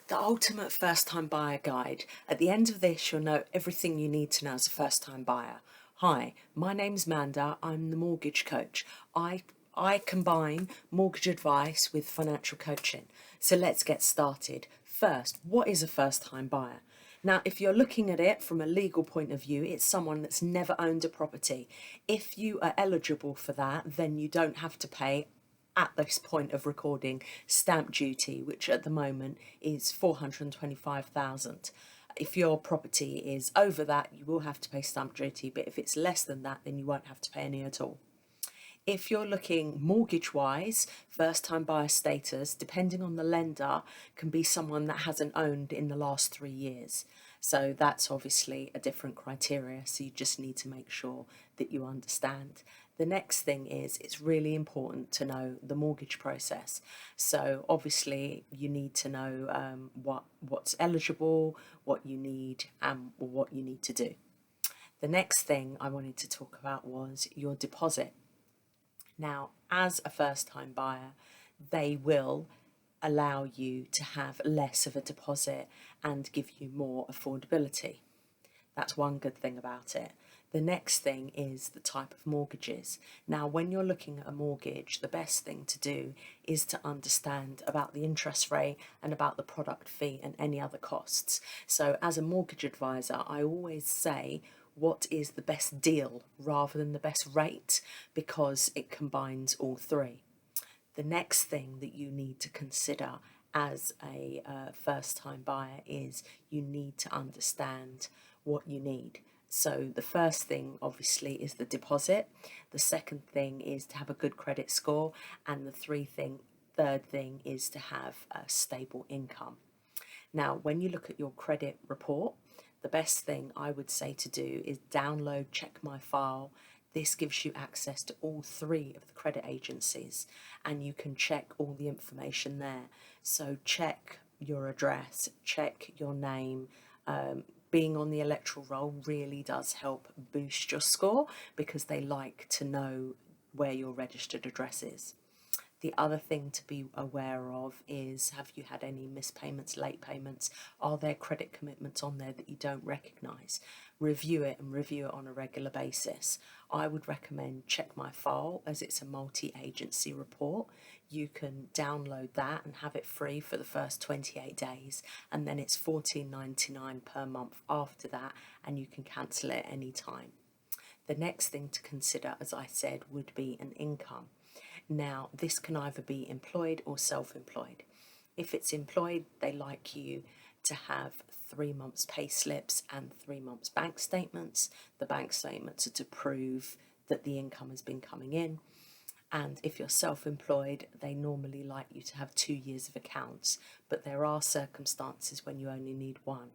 The ultimate first time buyer guide. At the end of this, you'll know everything you need to know as a first time buyer. Hi, my name's Manda. I'm the mortgage coach. I combine mortgage advice with financial coaching. So let's get started. First, what is a first time buyer? Now, if you're looking at it from a legal point of view, it's someone that's never owned a property. If you are eligible for that, then you don't have to pay at this point of recording stamp duty, which at the moment is 425,000. If your property is over that, you will have to pay stamp duty, but if it's less than that, then you won't have to pay any at all. If you're looking mortgage wise, first time buyer status, depending on the lender, can be someone that hasn't owned in the last 3 years. So that's obviously a different criteria. So you just need to make sure that you understand. The next thing is it's really important to know the mortgage process. So obviously you need to know what's eligible, what you need, and what you need to do. The next thing I wanted to talk about was your deposit. Now, as a first time buyer, they will allow you to have less of a deposit and give you more affordability. That's one good thing about it. The next thing is the type of mortgages. Now, when you're looking at a mortgage, the best thing to do is to understand about the interest rate and about the product fee and any other costs. So, as a mortgage advisor, I always say, what is the best deal rather than the best rate, because it combines all three. The next thing that you need to consider as a first time buyer is you need to understand what you need. So the first thing obviously is the deposit. The second thing is to have a good credit score, and third thing is to have a stable income. Now, when you look at your credit report, the best thing I would say to do is download Check My File. This gives you access to all three of the credit agencies, and you can check all the information there. So check your address, check your name. Being on the electoral roll really does help boost your score because they like to know where your registered address is. The other thing to be aware of is, have you had any missed payments, late payments? Are there credit commitments on there that you don't recognise? Review it and review it on a regular basis. I would recommend Check My File, as it's a multi-agency report. You can download that and have it free for the first 28 days, and then it's $14.99 per month after that, and you can cancel it any time. The next thing to consider, as I said, would be an income. Now, this can either be employed or self-employed. If it's employed, they like you to have 3 months pay slips and 3 months bank statements. The bank statements are to prove that the income has been coming in. And if you're self-employed, they normally like you to have 2 years of accounts, but there are circumstances when you only need one.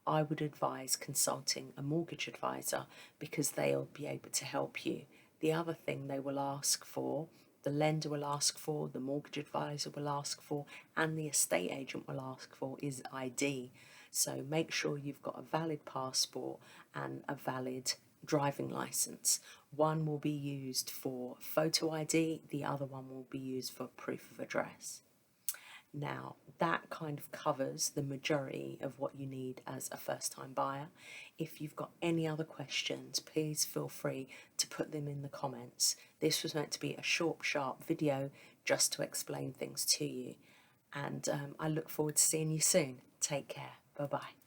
I would advise consulting a mortgage advisor because they'll be able to help you. The other thing they will ask for, the lender will ask for, the mortgage advisor will ask for, and the estate agent will ask for is ID. So make sure you've got a valid passport and a valid driving license. One will be used for photo ID, the other one will be used for proof of address. Now, that kind of covers the majority of what you need as a first time buyer. If you've got any other questions, please feel free to put them in the comments. This was meant to be a short, sharp video just to explain things to you. And I look forward to seeing you soon. Take care. Bye bye.